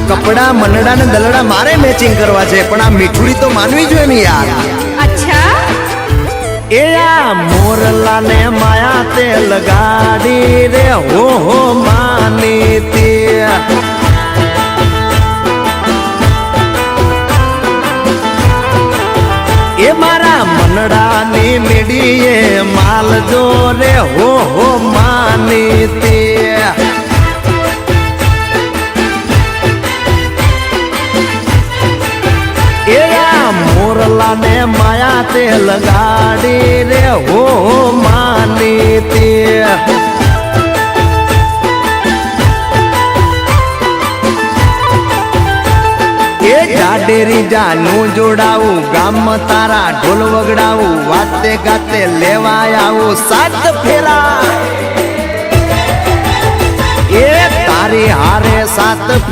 કપડા મનડા ને દલડા મારે મેચિંગ કરવા છે, પણ આ મીઠુડી તો માનવી જોઈએ ને યાર. અચ્છા એ આ મોરલા ને માયા તે લગાડી રે હો માની તે. એ મારા મનડા ની મીડીએ માલ જો રે હો માની તે. એ આ મોરલા ને માયા તે લગાડી રે હો માની તે. એ જાડેરી જાનું જોડાવું, ગામ તારા ઢોલ વગડાવું, વાતે ગાતે લેવાય આવું સાત ફેરા. એ તારી હારે સાત